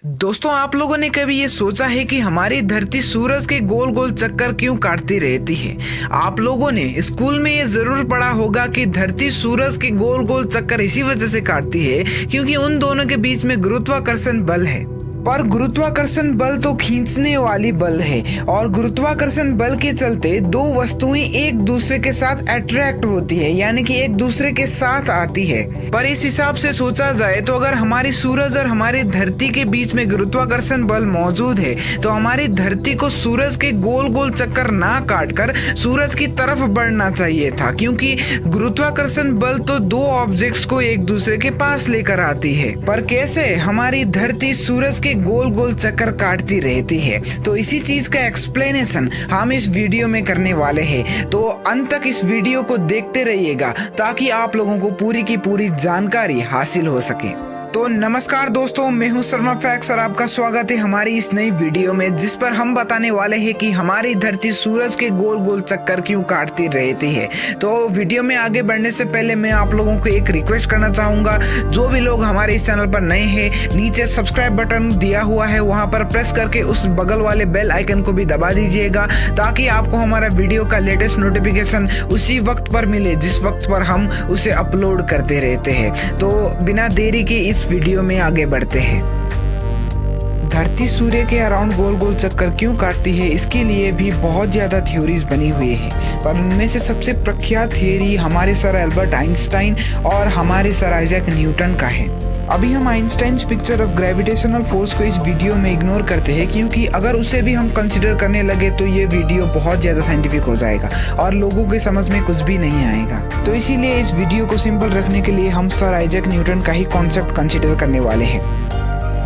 दोस्तों, आप लोगों ने कभी ये सोचा है कि हमारी धरती सूरज के गोल गोल चक्कर क्यों काटती रहती है? आप लोगों ने स्कूल में ये जरूर पढ़ा होगा कि धरती सूरज के गोल गोल चक्कर इसी वजह से काटती है क्योंकि उन दोनों के बीच में गुरुत्वाकर्षण बल है। पर गुरुत्वाकर्षण बल तो खींचने वाली बल है और गुरुत्वाकर्षण बल के चलते दो वस्तुएं एक दूसरे के साथ अट्रैक्ट होती है, यानी कि एक दूसरे के साथ आती है। पर इस हिसाब से सोचा जाए तो अगर हमारी सूरज और हमारी धरती के बीच में गुरुत्वाकर्षण बल मौजूद है तो हमारी धरती को सूरज के गोल गोल चक्कर ना काटकर सूरज की तरफ बढ़ना चाहिए था, क्योंकि गुरुत्वाकर्षण बल तो दो ऑब्जेक्ट्स को एक दूसरे के पास लेकर आती है। पर कैसे हमारी धरती सूरज के गोल गोल चक्कर काटती रहती है, तो इसी चीज का एक्सप्लेनेशन हम इस वीडियो में करने वाले हैं। तो अंत तक इस वीडियो को देखते रहिएगा ताकि आप लोगों को पूरी की पूरी जानकारी हासिल हो सके। तो नमस्कार दोस्तों, मैं हूं शर्मा फैक्स और आपका स्वागत है हमारी इस नई वीडियो में, जिस पर हम बताने वाले हैं कि हमारी धरती सूरज के गोल गोल चक्कर क्यों काटती रहती है। तो वीडियो में आगे बढ़ने से पहले मैं आप लोगों को एक रिक्वेस्ट करना चाहूंगा, जो भी लोग हमारे इस चैनल पर नए हैं, नीचे सब्सक्राइब बटन दिया हुआ है, वहां पर प्रेस करके उस बगल वाले बेल आइकन को भी दबा दीजिएगा ताकि आपको हमारा वीडियो का लेटेस्ट नोटिफिकेशन उसी वक्त पर मिले जिस वक्त पर हम उसे अपलोड करते रहते हैं। तो बिना देरी के इस वीडियो में आगे बढ़ते हैं। धरती सूर्य के अराउंड गोल गोल चक्कर क्यों काटती है, इसके लिए भी बहुत ज्यादा थ्योरीज बनी हुई है, पर उनमें से सबसे प्रख्यात थ्योरी हमारे सर एल्बर्ट आइंस्टाइन और हमारे सर आइजैक न्यूटन का है। अभी हम Einstein's picture of gravitational force को इस वीडियो में इग्नोर करते हैं, क्योंकि अगर उसे भी हम कंसिडर करने लगे तो ये वीडियो बहुत ज्यादा साइंटिफिक हो जाएगा और लोगों के समझ में कुछ भी नहीं आएगा। तो इसीलिए इस वीडियो को सिंपल रखने के लिए हम सर आइजैक न्यूटन का ही कॉन्सेप्ट कंसिडर करने वाले हैं।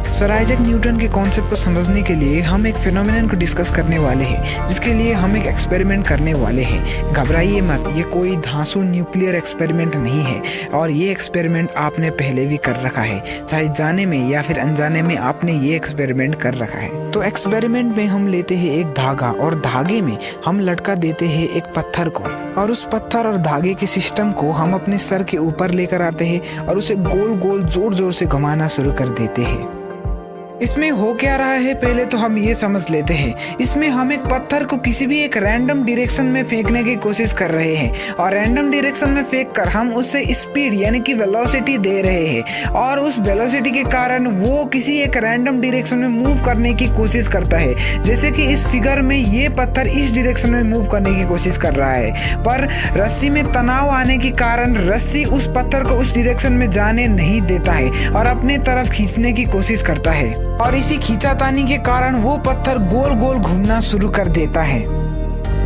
सर आइजैक न्यूटन के कॉन्सेप्ट को समझने के लिए हम एक फिनोमेनन को डिस्कस करने वाले हैं, जिसके लिए हम एक एक्सपेरिमेंट करने वाले हैं। घबराइए मत, ये कोई धांसू न्यूक्लियर एक्सपेरिमेंट नहीं है और ये एक्सपेरिमेंट आपने पहले भी कर रखा है, चाहे जाने में या फिर अनजाने में आपने ये एक्सपेरिमेंट कर रखा है। तो एक्सपेरिमेंट में हम लेते हैं एक धागा और धागे में हम लटका देते हैं एक पत्थर को, और उस पत्थर और धागे के सिस्टम को हम अपने सर के ऊपर लेकर आते हैं और उसे गोल गोल जोर जोर से घुमाना शुरू कर देते हैं। इसमें हो क्या रहा है पहले तो हम ये समझ लेते हैं। इसमें हम एक पत्थर को किसी भी एक रैंडम डायरेक्शन में फेंकने की कोशिश कर रहे हैं और रैंडम डायरेक्शन में फेंक कर हम उसे स्पीड यानी कि वेलोसिटी दे रहे हैं, और उस वेलोसिटी के कारण वो किसी एक रैंडम डायरेक्शन में मूव करने की कोशिश करता है। जैसे कि इस फिगर में ये पत्थर इस डायरेक्शन में मूव करने की कोशिश कर रहा है, पर रस्सी में तनाव आने के कारण रस्सी उस पत्थर को उस डायरेक्शन में जाने नहीं देता है और अपने तरफ खींचने की कोशिश करता है, और इसी खींचातानी के कारण वो पत्थर गोल गोल घूमना शुरू कर देता है।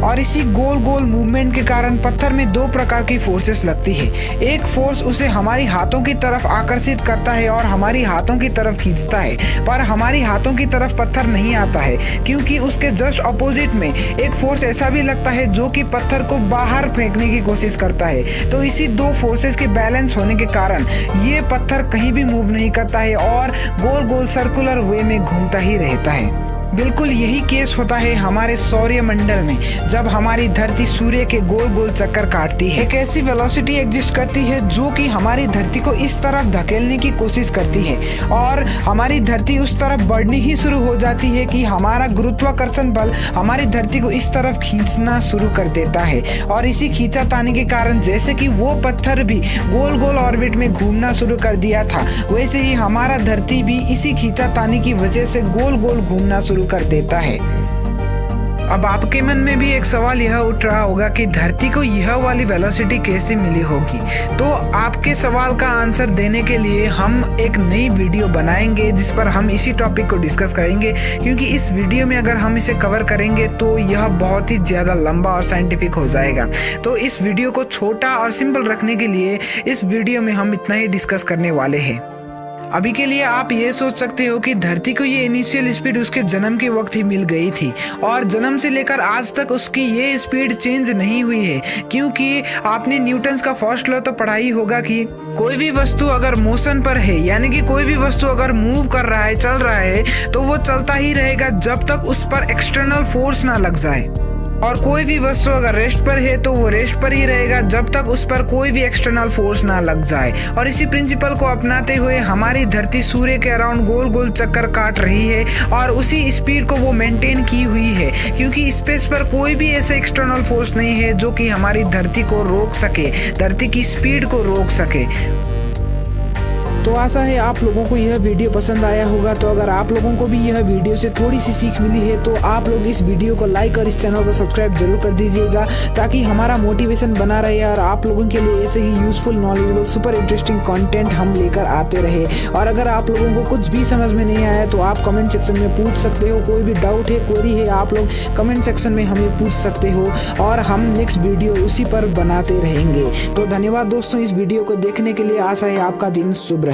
और इसी गोल गोल मूवमेंट के कारण पत्थर में दो प्रकार की फोर्सेस लगती है। एक फोर्स उसे हमारी हाथों की तरफ आकर्षित करता है और हमारी हाथों की तरफ खींचता है, पर हमारी हाथों की तरफ पत्थर नहीं आता है, क्योंकि उसके जस्ट अपोजिट में एक फोर्स ऐसा भी लगता है जो कि पत्थर को बाहर फेंकने की कोशिश करता है। तो इसी दो फोर्सेस के बैलेंस होने के कारण ये पत्थर कहीं भी मूव नहीं करता है और गोल गोल सर्कुलर वे में घूमता ही रहता है। बिल्कुल यही केस होता है हमारे सौरमंडल में, जब हमारी धरती सूर्य के गोल गोल चक्कर काटती है। एक ऐसी वेलोसिटी एग्जिस्ट करती है जो कि हमारी धरती को इस तरफ धकेलने की कोशिश करती है और हमारी धरती उस तरफ बढ़नी ही शुरू हो जाती है कि हमारा गुरुत्वाकर्षण बल हमारी धरती को इस तरफ खींचना शुरू कर देता है। और इसी खींचातानी के कारण जैसे कि वो पत्थर भी गोल गोल ऑर्बिट में घूमना शुरू कर दिया था, वैसे ही हमारा धरती भी इसी खींचातानी की वजह से गोल गोल घूमना शुरू कर देता है। अब आपके मन में भी एक सवाल यह उठ रहा होगा कि धरती को यह वाली वेलोसिटी कैसे मिली होगी। तो आपके सवाल का आंसर देने के लिए हम एक नई वीडियो बनाएंगे जिस पर हम इसी टॉपिक को डिस्कस करेंगे, क्योंकि इस वीडियो में अगर हम इसे कवर करेंगे तो यह बहुत ही ज्यादा लंबा और साइंटिफिक हो जाएगा। तो इस वीडियो को छोटा और सिंपल रखने के लिए इस वीडियो में हम इतना ही डिस्कस करने वाले हैं। अभी के लिए आप ये सोच सकते हो कि धरती को ये इनिशियल स्पीड उसके जन्म के वक्त ही मिल गई थी और जन्म से लेकर आज तक उसकी ये स्पीड चेंज नहीं हुई है, क्योंकि आपने न्यूटन्स का फर्स्ट लॉ तो पढ़ा ही होगा कि कोई भी वस्तु अगर मोशन पर है, यानी कि कोई भी वस्तु अगर मूव कर रहा है, चल रहा है, तो वो चलता ही रहेगा जब तक उस पर एक्सटर्नल फोर्स ना लग जाए। और कोई भी वस्तु अगर रेस्ट पर है तो वो रेस्ट पर ही रहेगा जब तक उस पर कोई भी एक्सटर्नल फोर्स ना लग जाए। और इसी प्रिंसिपल को अपनाते हुए हमारी धरती सूर्य के अराउंड गोल गोल चक्कर काट रही है और उसी स्पीड को वो मेंटेन की हुई है, क्योंकि स्पेस पर कोई भी ऐसे एक्सटर्नल फोर्स नहीं है जो कि हमारी धरती को रोक सके, धरती की स्पीड को रोक सके। तो आशा है आप लोगों को यह वीडियो पसंद आया होगा। तो अगर आप लोगों को भी यह वीडियो से थोड़ी सी सीख मिली है तो आप लोग इस वीडियो को लाइक और इस चैनल को सब्सक्राइब जरूर कर दीजिएगा, ताकि हमारा मोटिवेशन बना रहे और आप लोगों के लिए ऐसे ही useful, knowledgeable, super interesting content हम लेकर आते रहे। और अगर आप लोगों को कुछ भी समझ में नहीं आया तो आप कमेंट सेक्शन में पूछ सकते हो। कोई भी डाउट है, क्वेरी है, आप लोग कमेंट सेक्शन में हमें पूछ सकते हो और हम नेक्स्ट वीडियो उसी पर बनाते रहेंगे। तो धन्यवाद दोस्तों इस वीडियो को देखने के लिए। आशा है आपका दिन शुभ रहे।